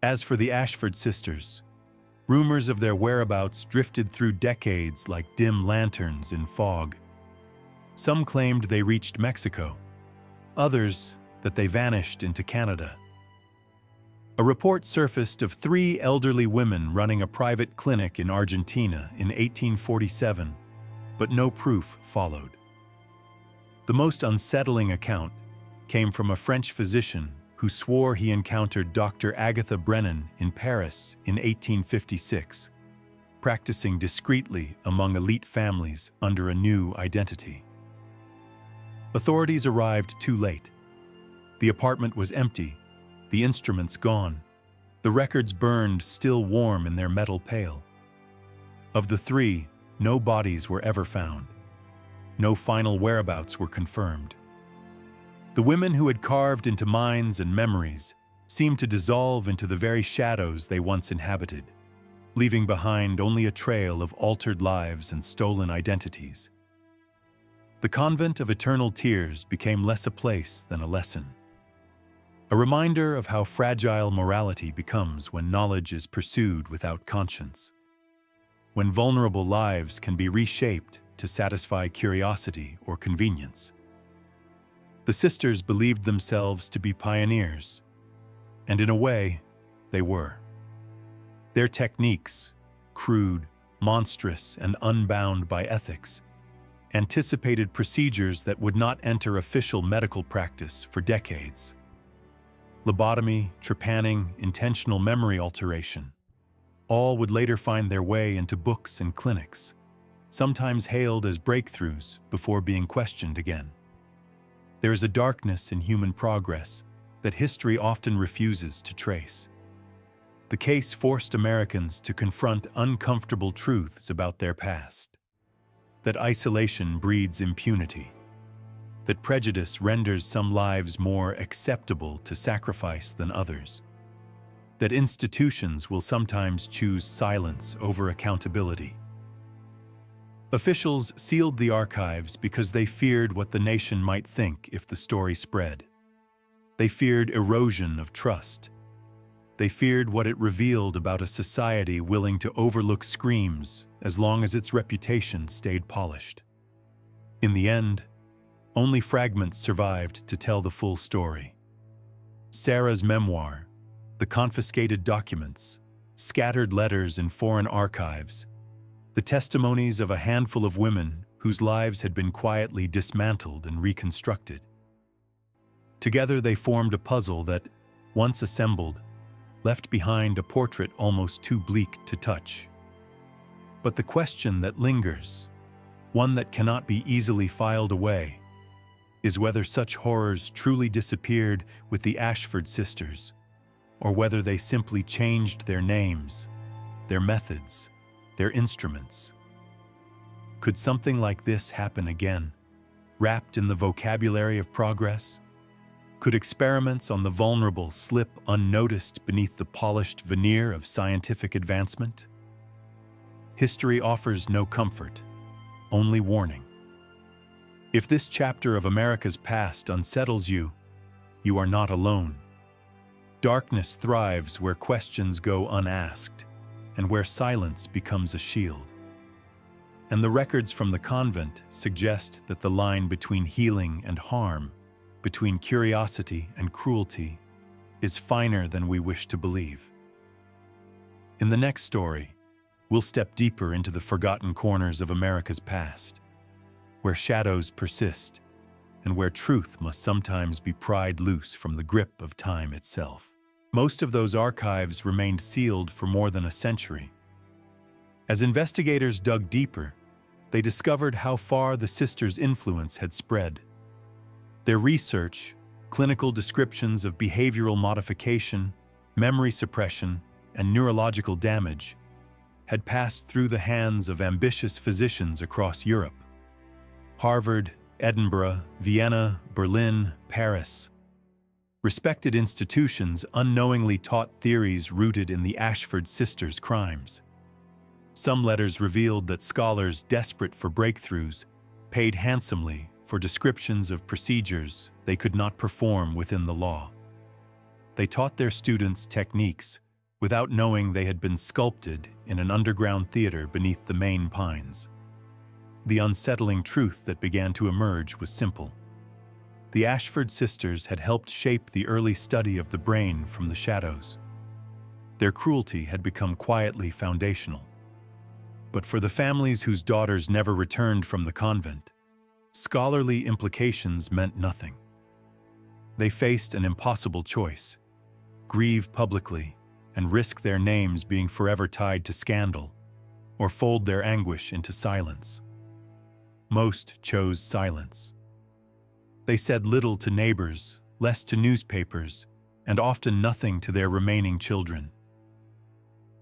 As for the Ashford Sisters, rumors of their whereabouts drifted through decades like dim lanterns in fog. Some claimed they reached Mexico, others that they vanished into Canada. A report surfaced of 3 elderly women running a private clinic in Argentina in 1847, but no proof followed. The most unsettling account came from a French physician who swore he encountered Dr. Agatha Brennan in Paris in 1856, practicing discreetly among elite families under a new identity. Authorities arrived too late. The apartment was empty, the instruments gone, the records burned still warm in their metal pail. Of the 3, no bodies were ever found. No final whereabouts were confirmed. The women who had carved into minds and memories seemed to dissolve into the very shadows they once inhabited, leaving behind only a trail of altered lives and stolen identities. The Convent of Eternal Tears became less a place than a lesson. A reminder of how fragile morality becomes when knowledge is pursued without conscience. When vulnerable lives can be reshaped to satisfy curiosity or convenience. The sisters believed themselves to be pioneers, and in a way, they were. Their techniques, crude, monstrous, and unbound by ethics, anticipated procedures that would not enter official medical practice for decades. Lobotomy, trepanning, intentional memory alteration, all would later find their way into books and clinics, sometimes hailed as breakthroughs before being questioned again. There is a darkness in human progress that history often refuses to trace. The case forced Americans to confront uncomfortable truths about their past. That isolation breeds impunity. That prejudice renders some lives more acceptable to sacrifice than others. That institutions will sometimes choose silence over accountability. Officials sealed the archives because they feared what the nation might think if the story spread. They feared erosion of trust. They feared what it revealed about a society willing to overlook screams as long as its reputation stayed polished. In the end, only fragments survived to tell the full story. Sarah's memoir, the confiscated documents, scattered letters in foreign archives, the testimonies of a handful of women whose lives had been quietly dismantled and reconstructed. Together they formed a puzzle that, once assembled, left behind a portrait almost too bleak to touch. But the question that lingers, one that cannot be easily filed away, is whether such horrors truly disappeared with the Ashford Sisters, or whether they simply changed their names, their methods, their instruments. Could something like this happen again, wrapped in the vocabulary of progress? Could experiments on the vulnerable slip unnoticed beneath the polished veneer of scientific advancement? History offers no comfort, only warning. If this chapter of America's past unsettles you, you are not alone. Darkness thrives where questions go unasked, and where silence becomes a shield. And the records from the convent suggest that the line between healing and harm, between curiosity and cruelty, is finer than we wish to believe. In the next story, we'll step deeper into the forgotten corners of America's past, where shadows persist, and where truth must sometimes be pried loose from the grip of time itself. Most of those archives remained sealed for more than a century. As investigators dug deeper, they discovered how far the sisters' influence had spread. Their research, clinical descriptions of behavioral modification, memory suppression, and neurological damage, had passed through the hands of ambitious physicians across Europe. Harvard, Edinburgh, Vienna, Berlin, Paris. Respected institutions unknowingly taught theories rooted in the Ashford Sisters' crimes. Some letters revealed that scholars desperate for breakthroughs paid handsomely for descriptions of procedures they could not perform within the law. They taught their students techniques without knowing they had been sculpted in an underground theater beneath the Maine pines. The unsettling truth that began to emerge was simple. The Ashford Sisters had helped shape the early study of the brain from the shadows. Their cruelty had become quietly foundational. But for the families whose daughters never returned from the convent, scholarly implications meant nothing. They faced an impossible choice: grieve publicly and risk their names being forever tied to scandal, or fold their anguish into silence. Most chose silence. They said little to neighbors, less to newspapers, and often nothing to their remaining children.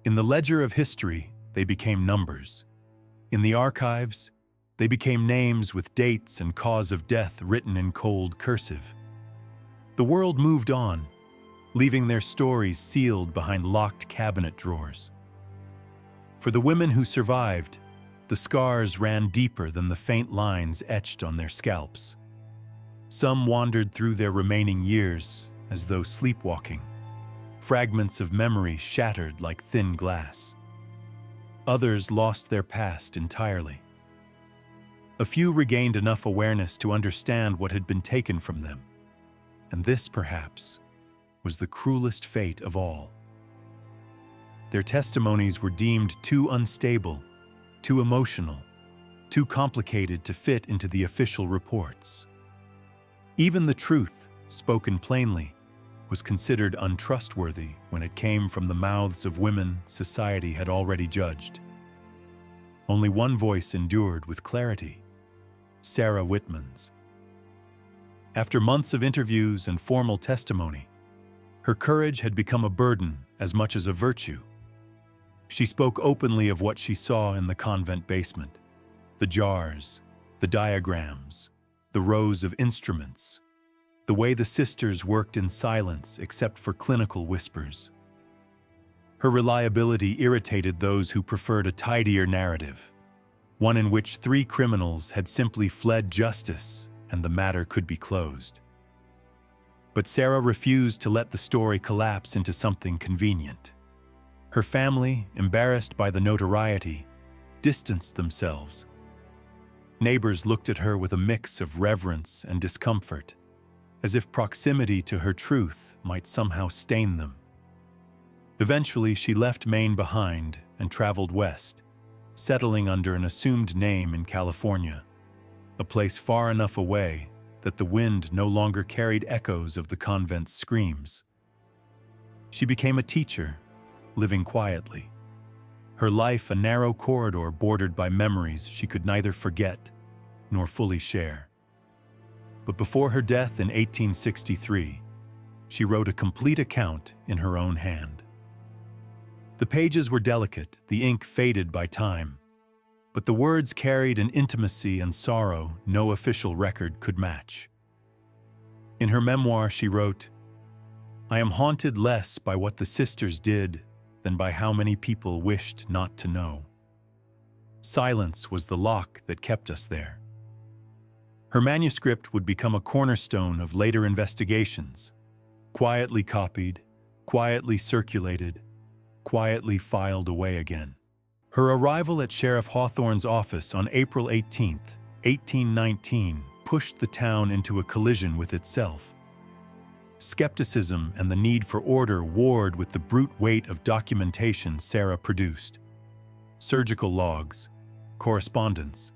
In the ledger of history, they became numbers. In the archives, they became names with dates and cause of death written in cold cursive. The world moved on, leaving their stories sealed behind locked cabinet drawers. For the women who survived, the scars ran deeper than the faint lines etched on their scalps. Some wandered through their remaining years as though sleepwalking, fragments of memory shattered like thin glass. Others lost their past entirely. A few regained enough awareness to understand what had been taken from them, and this, perhaps, was the cruelest fate of all. Their testimonies were deemed too unstable, too emotional, too complicated to fit into the official reports. Even the truth, spoken plainly, was considered untrustworthy when it came from the mouths of women society had already judged. Only one voice endured with clarity: Sarah Whitman's. After months of interviews and formal testimony, her courage had become a burden as much as a virtue. She spoke openly of what she saw in the convent basement: the jars, the diagrams, the rows of instruments, the way the sisters worked in silence except for clinical whispers. Her reliability irritated those who preferred a tidier narrative, one in which 3 criminals had simply fled justice and the matter could be closed. But Sarah refused to let the story collapse into something convenient. Her family, embarrassed by the notoriety, distanced themselves. Neighbors looked at her with a mix of reverence and discomfort, as if proximity to her truth might somehow stain them. Eventually, she left Maine behind and traveled west, settling under an assumed name in California, a place far enough away that the wind no longer carried echoes of the convent's screams. She became a teacher, living quietly, her life a narrow corridor bordered by memories she could neither forget nor fully share. But before her death in 1863, she wrote a complete account in her own hand. The pages were delicate, the ink faded by time, but the words carried an intimacy and sorrow no official record could match. In her memoir, she wrote, "I am haunted less by what the sisters did than by how many people wished not to know. Silence was the lock that kept us there." Her manuscript would become a cornerstone of later investigations, quietly copied, quietly circulated, quietly filed away again. Her arrival at Sheriff Hawthorne's office on April 18, 1819, pushed the town into a collision with itself. Skepticism and the need for order warred with the brute weight of documentation Sarah produced. Surgical logs, correspondence,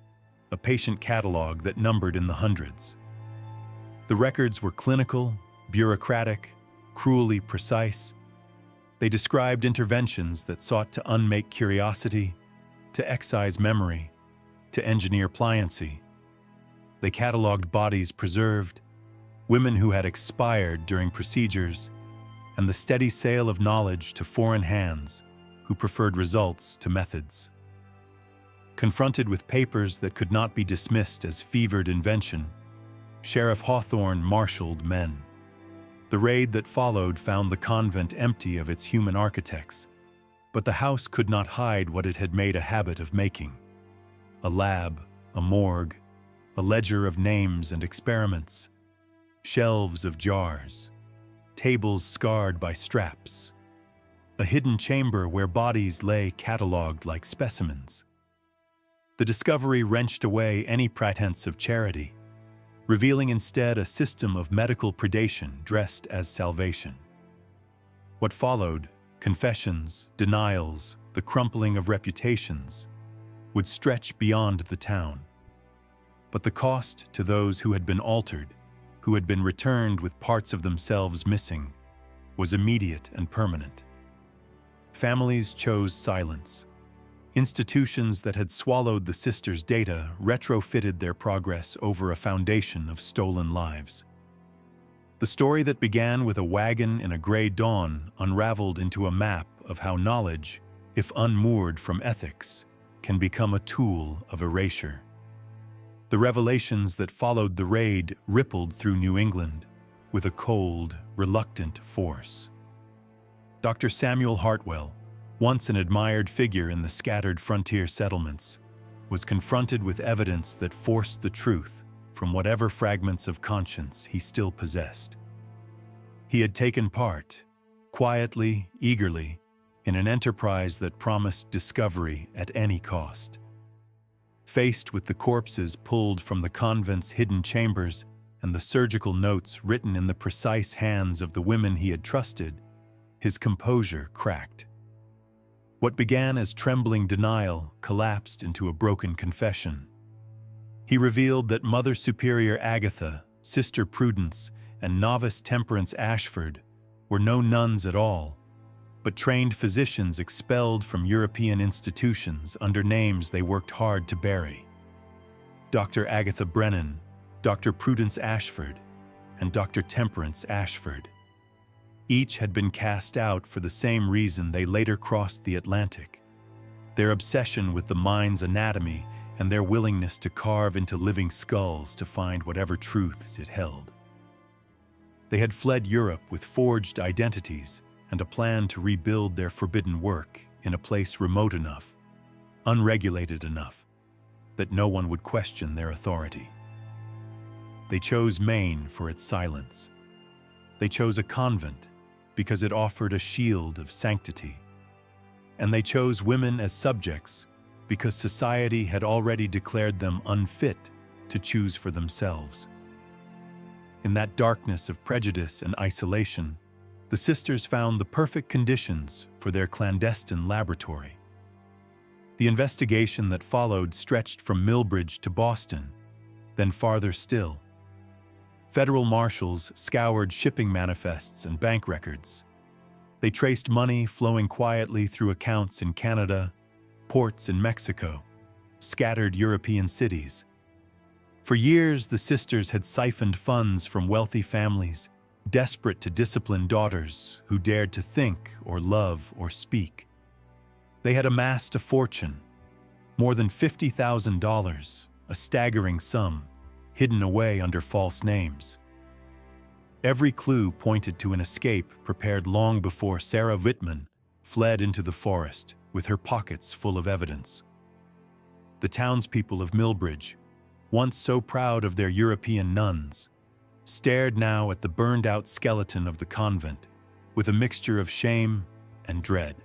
a patient catalog that numbered in the hundreds. The records were clinical, bureaucratic, cruelly precise. They described interventions that sought to unmake curiosity, to excise memory, to engineer pliancy. They cataloged bodies preserved, women who had expired during procedures, and the steady sale of knowledge to foreign hands who preferred results to methods. Confronted with papers that could not be dismissed as fevered invention, Sheriff Hawthorne marshaled men. The raid that followed found the convent empty of its human architects, but the house could not hide what it had made a habit of making: a lab, a morgue, a ledger of names and experiments, shelves of jars, tables scarred by straps, a hidden chamber where bodies lay catalogued like specimens. The discovery wrenched away any pretense of charity, revealing instead a system of medical predation dressed as salvation. What followed, confessions, denials, the crumpling of reputations, would stretch beyond the town. But the cost to those who had been altered, who had been returned with parts of themselves missing, was immediate and permanent. Families chose silence. Institutions that had swallowed the sisters' data retrofitted their progress over a foundation of stolen lives. The story that began with a wagon in a gray dawn unraveled into a map of how knowledge, if unmoored from ethics, can become a tool of erasure. The revelations that followed the raid rippled through New England with a cold, reluctant force. Dr. Samuel Hartwell, once an admired figure in the scattered frontier settlements, was confronted with evidence that forced the truth from whatever fragments of conscience he still possessed. He had taken part, quietly, eagerly, in an enterprise that promised discovery at any cost. Faced with the corpses pulled from the convent's hidden chambers and the surgical notes written in the precise hands of the women he had trusted, his composure cracked. What began as trembling denial collapsed into a broken confession. He revealed that Mother Superior Agatha, Sister Prudence, and Novice Temperance Ashford were no nuns at all, but trained physicians expelled from European institutions under names they worked hard to bury. Dr. Agatha Brennan, Dr. Prudence Ashford, and Dr. Temperance Ashford. Each had been cast out for the same reason they later crossed the Atlantic: their obsession with the mind's anatomy and their willingness to carve into living skulls to find whatever truths it held. They had fled Europe with forged identities and a plan to rebuild their forbidden work in a place remote enough, unregulated enough, that no one would question their authority. They chose Maine for its silence. They chose a convent because it offered a shield of sanctity. And they chose women as subjects because society had already declared them unfit to choose for themselves. In that darkness of prejudice and isolation, the sisters found the perfect conditions for their clandestine laboratory. The investigation that followed stretched from Millbridge to Boston, then farther still. Federal marshals scoured shipping manifests and bank records. They traced money flowing quietly through accounts in Canada, ports in Mexico, scattered European cities. For years, the sisters had siphoned funds from wealthy families, desperate to discipline daughters who dared to think or love or speak. They had amassed a fortune, more than $50,000, a staggering sum, hidden away under false names. Every clue pointed to an escape prepared long before Sarah Whitman fled into the forest with her pockets full of evidence. The townspeople of Millbridge, once so proud of their European nuns, stared now at the burned-out skeleton of the convent with a mixture of shame and dread.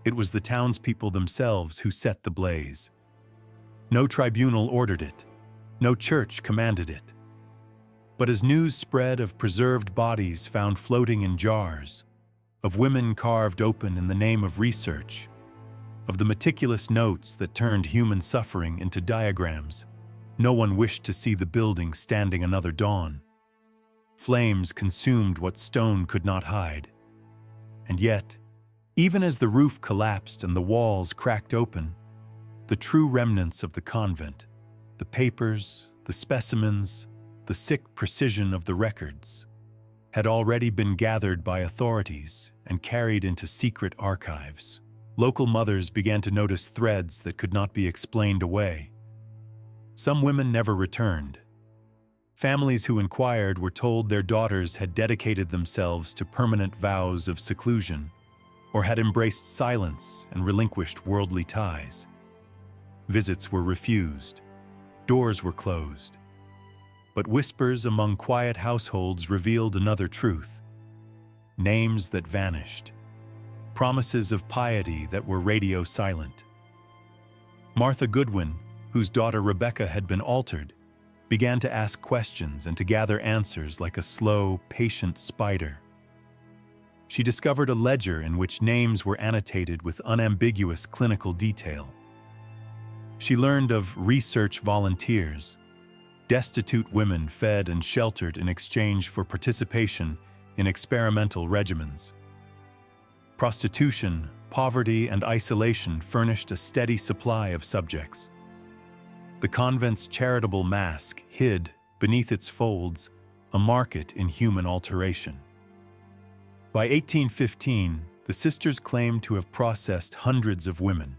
It was the townspeople themselves who set the blaze. No tribunal ordered it. No church commanded it. But as news spread of preserved bodies found floating in jars, of women carved open in the name of research, of the meticulous notes that turned human suffering into diagrams, no one wished to see the building standing another dawn. Flames consumed what stone could not hide. And yet, even as the roof collapsed and the walls cracked open, the true remnants of the convent, the papers, the specimens, the sick precision of the records, had already been gathered by authorities and carried into secret archives. Local mothers began to notice threads that could not be explained away. Some women never returned. Families who inquired were told their daughters had dedicated themselves to permanent vows of seclusion or had embraced silence and relinquished worldly ties. Visits were refused. Doors were closed. But whispers among quiet households revealed another truth: names that vanished. promises of piety that were radio silent. Martha Goodwin, whose daughter Rebecca had been altered, began to ask questions and to gather answers like a slow, patient spider. She discovered a ledger in which names were annotated with unambiguous clinical detail. She learned of research volunteers, destitute women fed and sheltered in exchange for participation in experimental regimens. Prostitution, poverty, and isolation furnished a steady supply of subjects. The convent's charitable mask hid, beneath its folds, a market in human alteration. By 1815, the sisters claimed to have processed hundreds of women.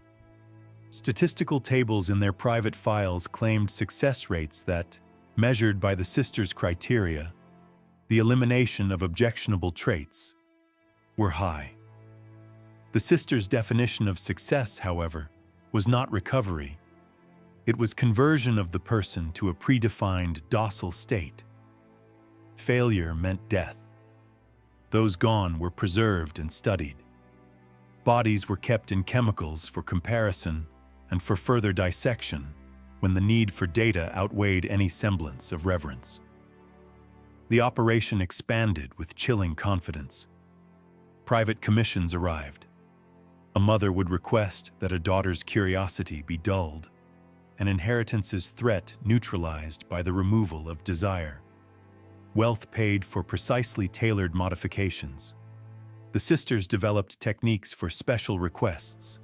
Statistical tables in their private files claimed success rates that, measured by the sisters' criteria, the elimination of objectionable traits, were high. The sisters' definition of success, however, was not recovery. It was conversion of the person to a predefined docile state. Failure meant death. Those gone were preserved and studied. Bodies were kept in chemicals for comparison and for further dissection when the need for data outweighed any semblance of reverence. The operation expanded with chilling confidence. Private commissions arrived. A mother would request that a daughter's curiosity be dulled, an inheritance's threat neutralized by the removal of desire. Wealth paid for precisely tailored modifications. The sisters developed techniques for special requests,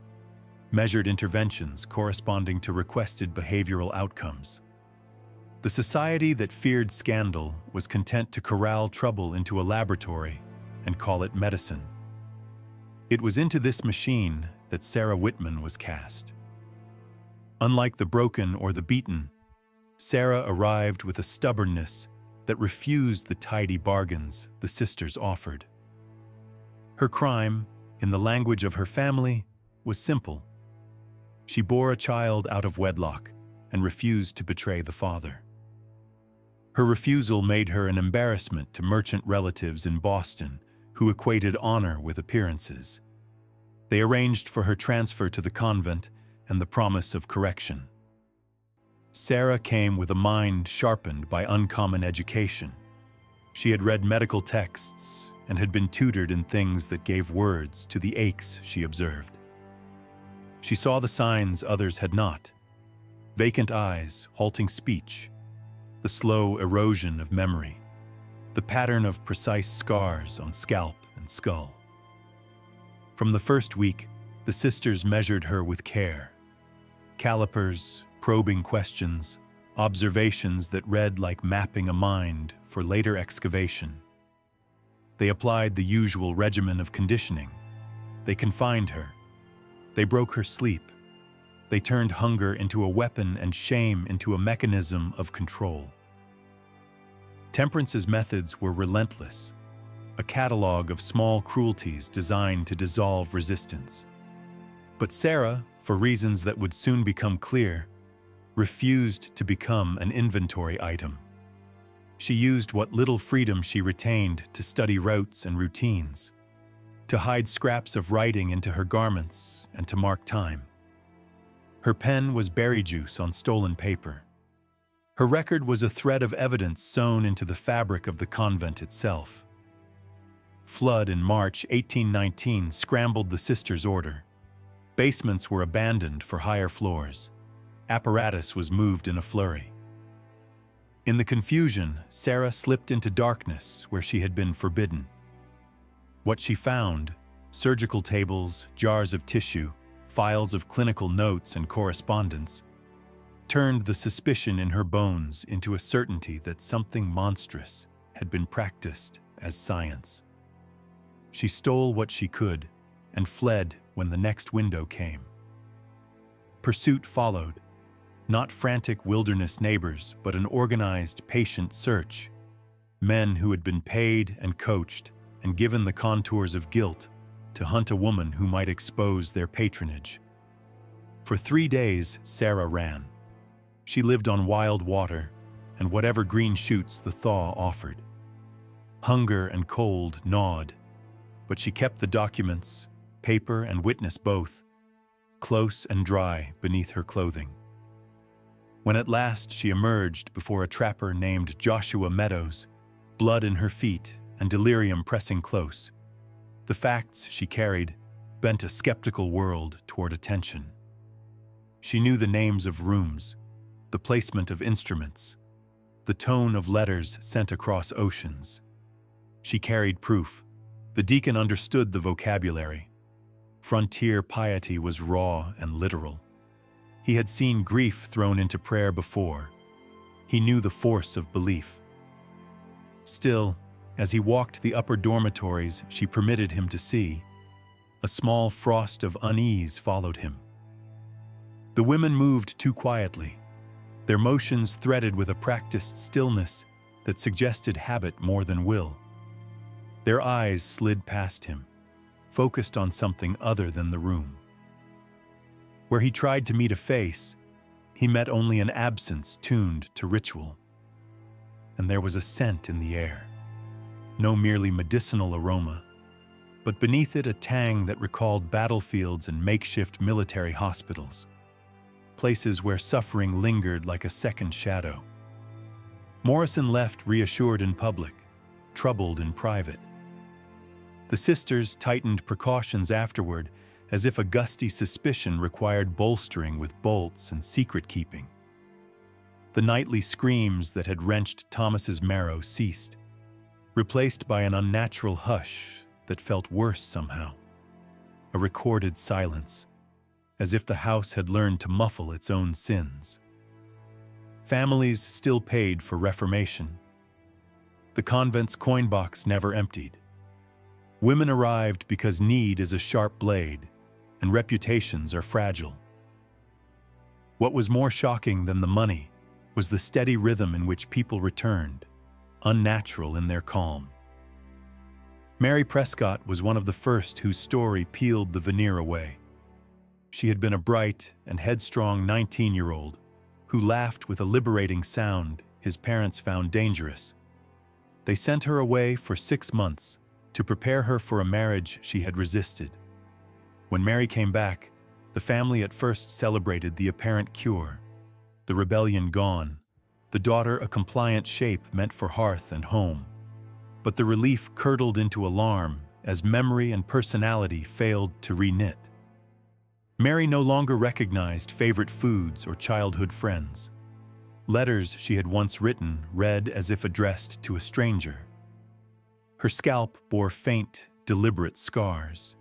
measured interventions corresponding to requested behavioral outcomes. The society that feared scandal was content to corral trouble into a laboratory and call it medicine. It was into this machine that Sarah Whitman was cast. Unlike the broken or the beaten, Sarah arrived with a stubbornness that refused the tidy bargains the sisters offered. Her crime, in the language of her family, was simple. She bore a child out of wedlock and refused to betray the father. Her refusal made her an embarrassment to merchant relatives in Boston who equated honor with appearances. They arranged for her transfer to the convent and the promise of correction. Sarah came with a mind sharpened by uncommon education. She had read medical texts and had been tutored in things that gave words to the aches she observed. She saw the signs others had not: vacant eyes, halting speech, the slow erosion of memory, the pattern of precise scars on scalp and skull. From the first week, the sisters measured her with care. Calipers, probing questions, observations that read like mapping a mind for later excavation. They applied the usual regimen of conditioning. They confined her. They broke her sleep. They turned hunger into a weapon and shame into a mechanism of control. Temperance's methods were relentless, a catalog of small cruelties designed to dissolve resistance. But Sarah, for reasons that would soon become clear, refused to become an inventory item. She used what little freedom she retained to study routes and routines, to hide scraps of writing into her garments, and to mark time. Her pen was berry juice on stolen paper. Her record was a thread of evidence sewn into the fabric of the convent itself. Flood in March 1819 scrambled the sisters' order. Basements were abandoned for higher floors. Apparatus was moved in a flurry. In the confusion, Sarah slipped into darkness where she had been forbidden. What she found, surgical tables, jars of tissue, files of clinical notes and correspondence, turned the suspicion in her bones into a certainty that something monstrous had been practiced as science. She stole what she could and fled when the next window came. Pursuit followed, not frantic wilderness neighbors, but an organized, patient search. Men who had been paid and coached and given the contours of guilt to hunt a woman who might expose their patronage. For 3 days, Sarah ran. She lived on wild water and whatever green shoots the thaw offered. Hunger and cold gnawed, but she kept the documents, paper and witness both, close and dry beneath her clothing. When at last she emerged before a trapper named Joshua Meadows, blood in her feet and delirium pressing close, the facts she carried bent a skeptical world toward attention. She knew the names of rooms, the placement of instruments, the tone of letters sent across oceans. She carried proof. The deacon understood the vocabulary. Frontier piety was raw and literal. He had seen grief thrown into prayer before. He knew the force of belief. Still, as he walked the upper dormitories she permitted him to see, a small frost of unease followed him. The women moved too quietly, their motions threaded with a practiced stillness that suggested habit more than will. Their eyes slid past him, focused on something other than the room. Where he tried to meet a face, he met only an absence tuned to ritual. And there was a scent in the air, no merely medicinal aroma, but beneath it a tang that recalled battlefields and makeshift military hospitals, places where suffering lingered like a second shadow. Morrison left reassured in public, troubled in private. The sisters tightened precautions afterward, as if a gusty suspicion required bolstering with bolts and secret-keeping. The nightly screams that had wrenched Thomas's marrow ceased, replaced by an unnatural hush that felt worse somehow. A recorded silence, as if the house had learned to muffle its own sins. Families still paid for reformation. The convent's coin box never emptied. Women arrived because need is a sharp blade, and reputations are fragile. What was more shocking than the money was the steady rhythm in which people returned, unnatural in their calm. Mary Prescott was one of the first whose story peeled the veneer away. She had been a bright and headstrong 19-year-old who laughed with a liberating sound his parents found dangerous. They sent her away for 6 months to prepare her for a marriage she had resisted. When Mary came back, the family at first celebrated the apparent cure, the rebellion gone, the daughter a compliant shape meant for hearth and home. But the relief curdled into alarm as memory and personality failed to reknit. Mary no longer recognized favorite foods or childhood friends. Letters she had once written read as if addressed to a stranger. Her scalp bore faint, deliberate scars.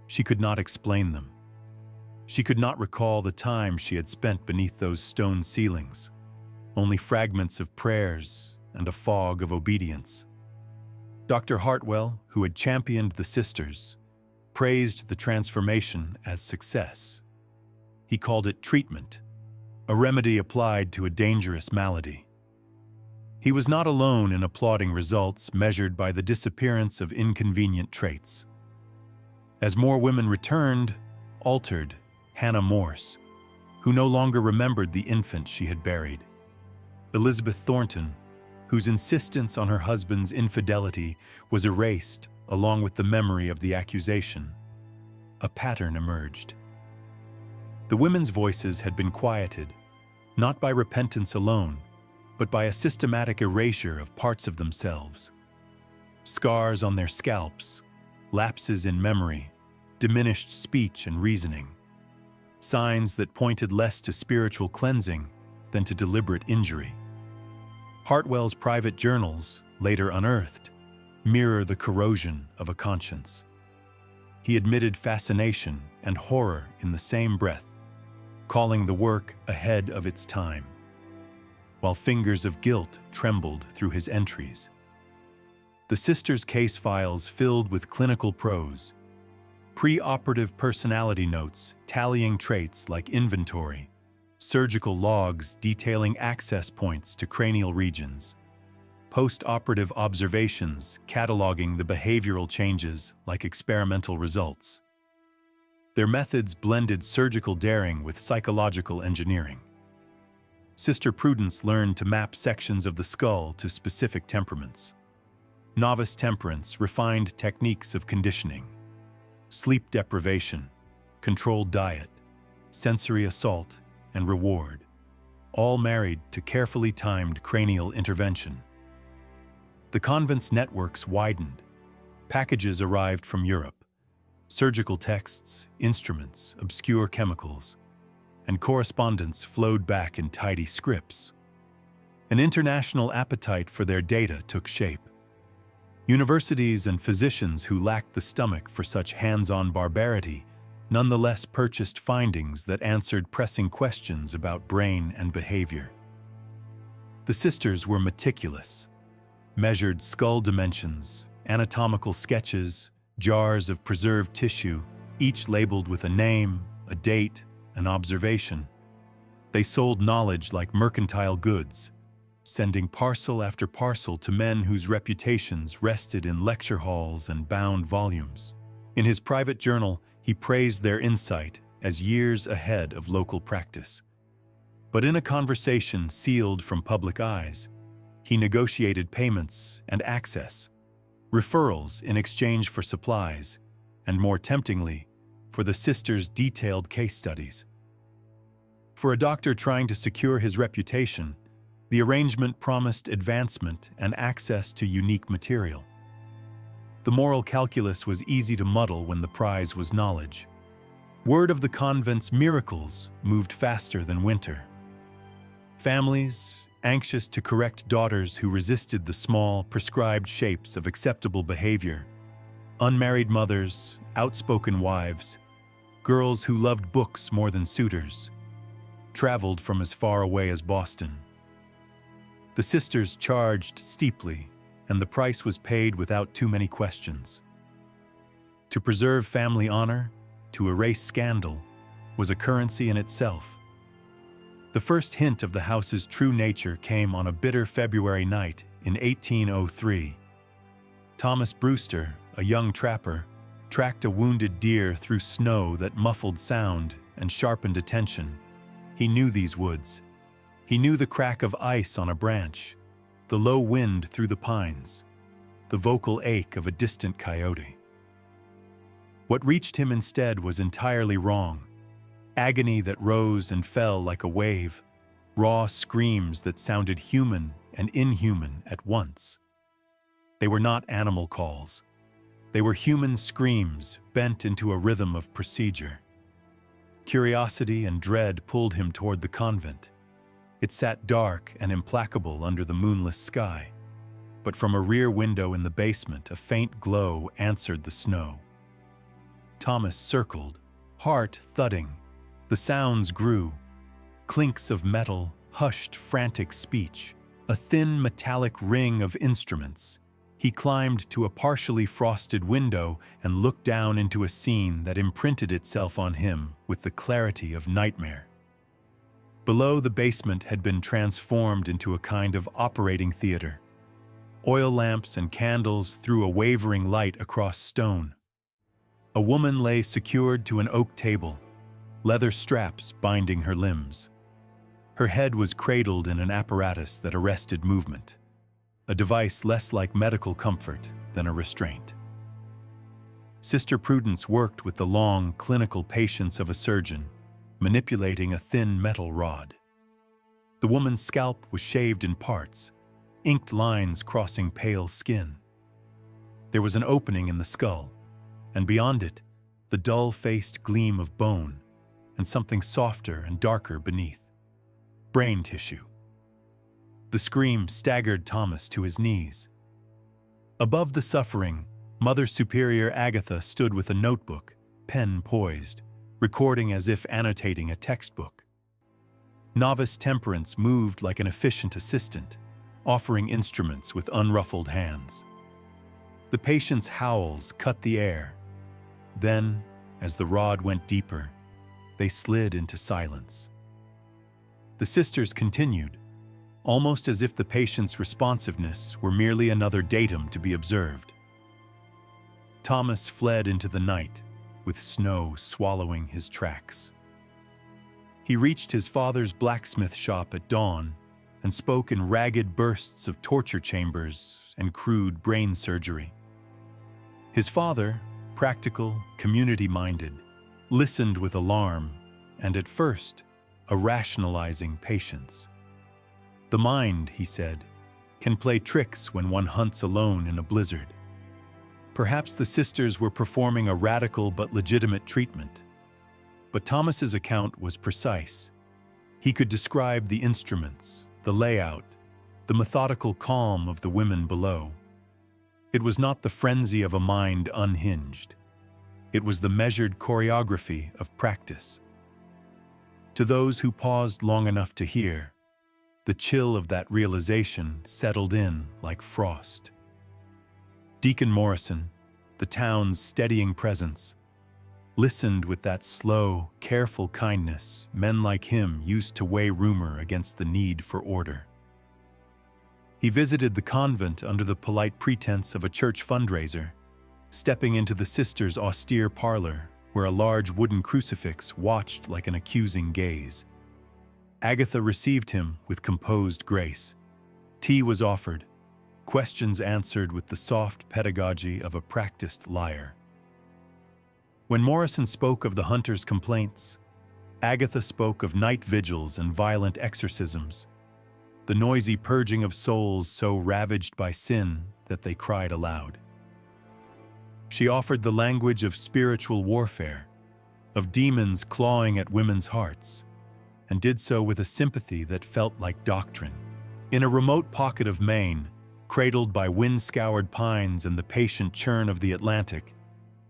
She could not explain them. She could not recall the time she had spent beneath those stone ceilings, only fragments of prayers and a fog of obedience. Dr. Hartwell, who had championed the sisters, praised the transformation as success. He called it treatment, a remedy applied to a dangerous malady. He was not alone in applauding results measured by the disappearance of inconvenient traits. As more women returned, altered Hannah Morse, who no longer remembered the infant she had buried. Elizabeth Thornton, whose insistence on her husband's infidelity was erased along with the memory of the accusation. A pattern emerged. The women's voices had been quieted, not by repentance alone, but by a systematic erasure of parts of themselves. Scars on their scalps, lapses in memory, diminished speech and reasoning. Signs that pointed less to spiritual cleansing than to deliberate injury. Hartwell's private journals, later unearthed, mirror the corrosion of a conscience. He admitted fascination and horror in the same breath, calling the work ahead of its time, while fingers of guilt trembled through his entries. The sisters' case files filled with clinical prose, pre-operative personality notes tallying traits like inventory, surgical logs detailing access points to cranial regions, post-operative observations cataloging the behavioral changes like experimental results. Their methods blended surgical daring with psychological engineering. Sister Prudence learned to map sections of the skull to specific temperaments. Novice Temperance refined techniques of conditioning. sleep deprivation, controlled diet, sensory assault, and reward, all married to carefully timed cranial intervention. The convent's networks widened. Packages arrived from Europe, surgical texts, instruments, obscure chemicals, and correspondence flowed back in tidy scripts. An international appetite for their data took shape. Universities and physicians who lacked the stomach for such hands-on barbarity nonetheless purchased findings that answered pressing questions about brain and behavior. The sisters were meticulous, measured skull dimensions, anatomical sketches, jars of preserved tissue, each labeled with a name, a date, an observation. They sold knowledge like mercantile goods, sending parcel after parcel to men whose reputations rested in lecture halls and bound volumes. In his private journal, he praised their insight as years ahead of local practice. But in a conversation sealed from public eyes, he negotiated payments and access, referrals in exchange for supplies, and more temptingly, for the sisters' detailed case studies. For a doctor trying to secure his reputation, the arrangement promised advancement and access to unique material. The moral calculus was easy to muddle when the prize was knowledge. Word of the convent's miracles moved faster than winter. Families, anxious to correct daughters who resisted the small, prescribed shapes of acceptable behavior, unmarried mothers, outspoken wives, girls who loved books more than suitors, traveled from as far away as Boston. The sisters charged steeply, and the price was paid without too many questions. To preserve family honor, to erase scandal, was a currency in itself. The first hint of the house's true nature came on a bitter February night in 1803. Thomas Brewster, a young trapper, tracked a wounded deer through snow that muffled sound and sharpened attention. He knew these woods. He knew the crack of ice on a branch, the low wind through the pines, the vocal ache of a distant coyote. What reached him instead was entirely wrong. Agony that rose and fell like a wave, raw screams that sounded human and inhuman at once. They were not animal calls. They were human screams bent into a rhythm of procedure. Curiosity and dread pulled him toward the convent. It sat dark and implacable under the moonless sky, but from a rear window in the basement, a faint glow answered the snow. Thomas circled, heart thudding. The sounds grew. Clinks of metal, hushed frantic speech, a thin metallic ring of instruments. He climbed to a partially frosted window and looked down into a scene that imprinted itself on him with the clarity of nightmare. Below, the basement had been transformed into a kind of operating theater. Oil lamps and candles threw a wavering light across stone. A woman lay secured to an oak table, leather straps binding her limbs. Her head was cradled in an apparatus that arrested movement, a device less like medical comfort than a restraint. Sister Prudence worked with the long, clinical patience of a surgeon, manipulating a thin metal rod. The woman's scalp was shaved in parts, inked lines crossing pale skin. There was an opening in the skull, and beyond it, the dull-faced gleam of bone, and something softer and darker beneath. Brain tissue. The scream staggered Thomas to his knees. Above the suffering, Mother Superior Agatha stood with a notebook, pen poised, recording as if annotating a textbook. Novice Temperance moved like an efficient assistant, offering instruments with unruffled hands. The patient's howls cut the air. Then, as the rod went deeper, they slid into silence. The sisters continued, almost as if the patient's responsiveness were merely another datum to be observed. Thomas fled into the night, with snow swallowing his tracks. He reached his father's blacksmith shop at dawn and spoke in ragged bursts of torture chambers and crude brain surgery. His father, practical, community-minded, listened with alarm, and at first, a rationalizing patience. The mind, he said, can play tricks when one hunts alone in a blizzard. Perhaps the sisters were performing a radical but legitimate treatment. But Thomas's account was precise. He could describe the instruments, the layout, the methodical calm of the women below. It was not the frenzy of a mind unhinged. It was the measured choreography of practice. To those who paused long enough to hear, the chill of that realization settled in like frost. Deacon Morrison, the town's steadying presence, listened with that slow, careful kindness men like him used to weigh rumor against the need for order. He visited the convent under the polite pretense of a church fundraiser, stepping into the sisters' austere parlor where a large wooden crucifix watched like an accusing gaze. Agatha received him with composed grace. Tea was offered, questions answered with the soft pedagogy of a practiced liar. When Morrison spoke of the hunter's complaints, Agatha spoke of night vigils and violent exorcisms, the noisy purging of souls so ravaged by sin that they cried aloud. She offered the language of spiritual warfare, of demons clawing at women's hearts, and did so with a sympathy that felt like doctrine. In a remote pocket of Maine, cradled by wind-scoured pines and the patient churn of the Atlantic,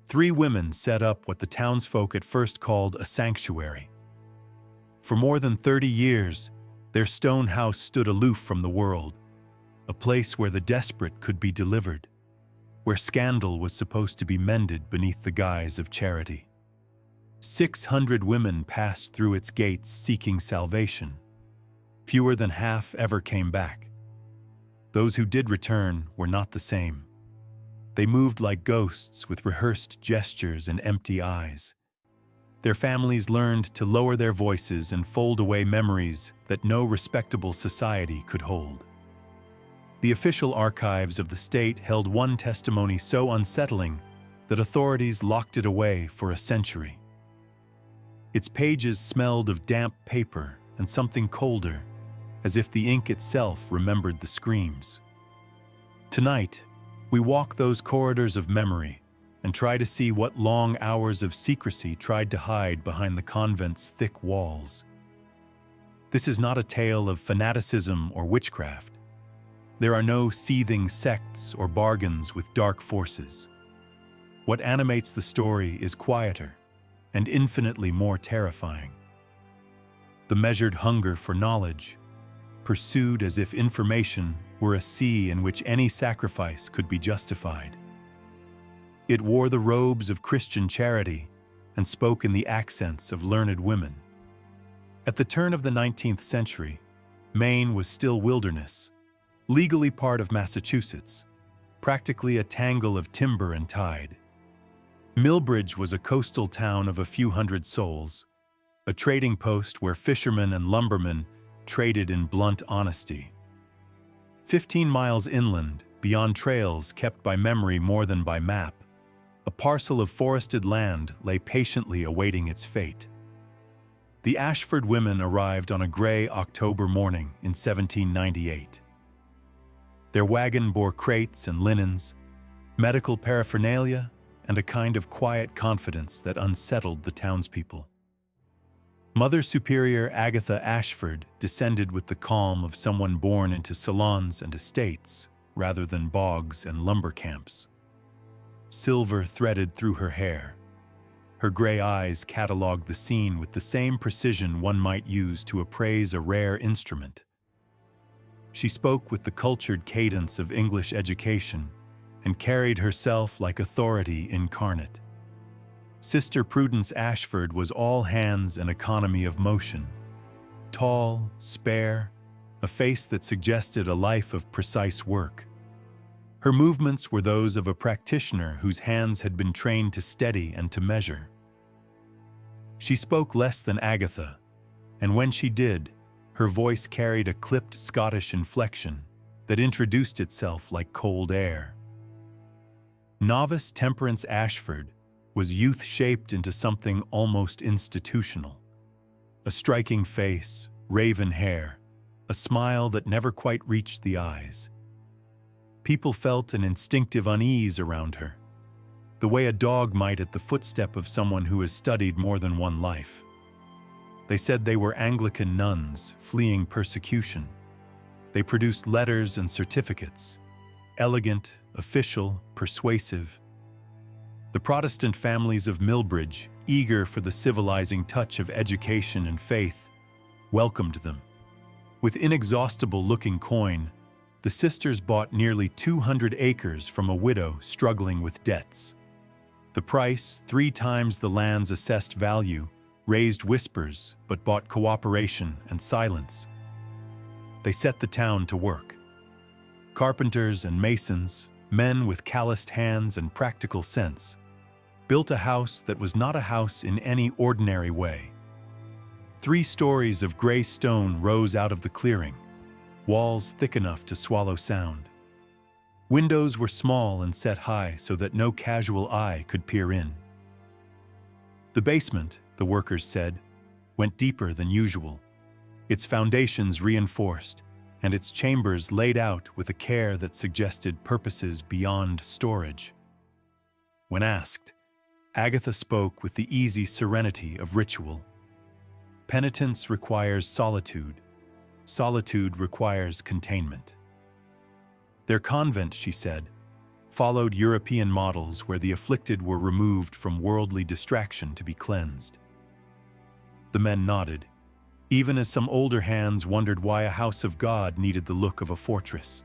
3 women set up what the townsfolk at first called a sanctuary. For more than 30 years, their stone house stood aloof from the world, a place where the desperate could be delivered, where scandal was supposed to be mended beneath the guise of charity. 600 women passed through its gates seeking salvation. Fewer than half ever came back. Those who did return were not the same. They moved like ghosts with rehearsed gestures and empty eyes. Their families learned to lower their voices and fold away memories that no respectable society could hold. The official archives of the state held one testimony so unsettling that authorities locked it away for a century. Its pages smelled of damp paper and something colder, as if the ink itself remembered the screams. Tonight, we walk those corridors of memory and try to see what long hours of secrecy tried to hide behind the convent's thick walls. This is not a tale of fanaticism or witchcraft. There are no seething sects or bargains with dark forces. What animates the story is quieter and infinitely more terrifying. The measured hunger for knowledge, pursued as if information were a sea in which any sacrifice could be justified. It wore the robes of Christian charity and spoke in the accents of learned women. At the turn of the 19th century, Maine was still wilderness, legally part of Massachusetts, practically a tangle of timber and tide. Millbridge was a coastal town of a few hundred souls, a trading post where fishermen and lumbermen traded in blunt honesty. 15 miles inland, beyond trails kept by memory more than by map, a parcel of forested land lay patiently awaiting its fate. The Ashford women arrived on a gray October morning in 1798. Their wagon bore crates and linens, medical paraphernalia, and a kind of quiet confidence that unsettled the townspeople. Mother Superior Agatha Ashford descended with the calm of someone born into salons and estates rather than bogs and lumber camps. Silver threaded through her hair. Her gray eyes catalogued the scene with the same precision one might use to appraise a rare instrument. She spoke with the cultured cadence of English education and carried herself like authority incarnate. Sister Prudence Ashford was all hands and economy of motion. Tall, spare, a face that suggested a life of precise work. Her movements were those of a practitioner whose hands had been trained to steady and to measure. She spoke less than Agatha, and when she did, her voice carried a clipped Scottish inflection that introduced itself like cold air. Novice Temperance Ashford was youth shaped into something almost institutional. A striking face, raven hair, a smile that never quite reached the eyes. People felt an instinctive unease around her, the way a dog might at the footstep of someone who has studied more than one life. They said they were Anglican nuns fleeing persecution. They produced letters and certificates, elegant, official, persuasive. The Protestant families of Millbridge, eager for the civilizing touch of education and faith, welcomed them. With inexhaustible-looking coin, the sisters bought nearly 200 acres from a widow struggling with debts. The price, 3 times the land's assessed value, raised whispers but bought cooperation and silence. They set the town to work. Carpenters and masons, men with calloused hands and practical sense, built a house that was not a house in any ordinary way. 3 stories of gray stone rose out of the clearing, walls thick enough to swallow sound. Windows were small and set high so that no casual eye could peer in. The basement, the workers said, went deeper than usual, its foundations reinforced and its chambers laid out with a care that suggested purposes beyond storage. When asked, Agatha spoke with the easy serenity of ritual. Penitence requires solitude. Solitude requires containment. Their convent, she said, followed European models where the afflicted were removed from worldly distraction to be cleansed. The men nodded, even as some older hands wondered why a house of God needed the look of a fortress.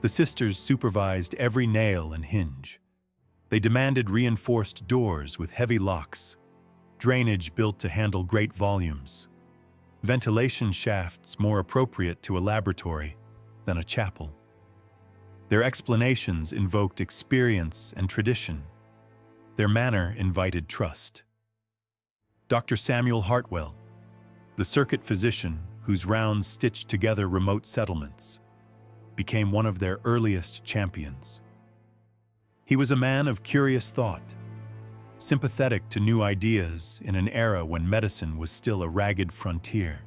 The sisters supervised every nail and hinge. They demanded reinforced doors with heavy locks, drainage built to handle great volumes, ventilation shafts more appropriate to a laboratory than a chapel. Their explanations invoked experience and tradition. Their manner invited trust. Dr. Samuel Hartwell, the circuit physician whose rounds stitched together remote settlements, became one of their earliest champions. He was a man of curious thought, sympathetic to new ideas in an era when medicine was still a ragged frontier.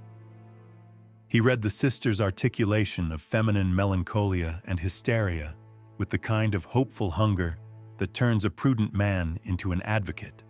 He read the sisters' articulation of feminine melancholia and hysteria with the kind of hopeful hunger that turns a prudent man into an advocate.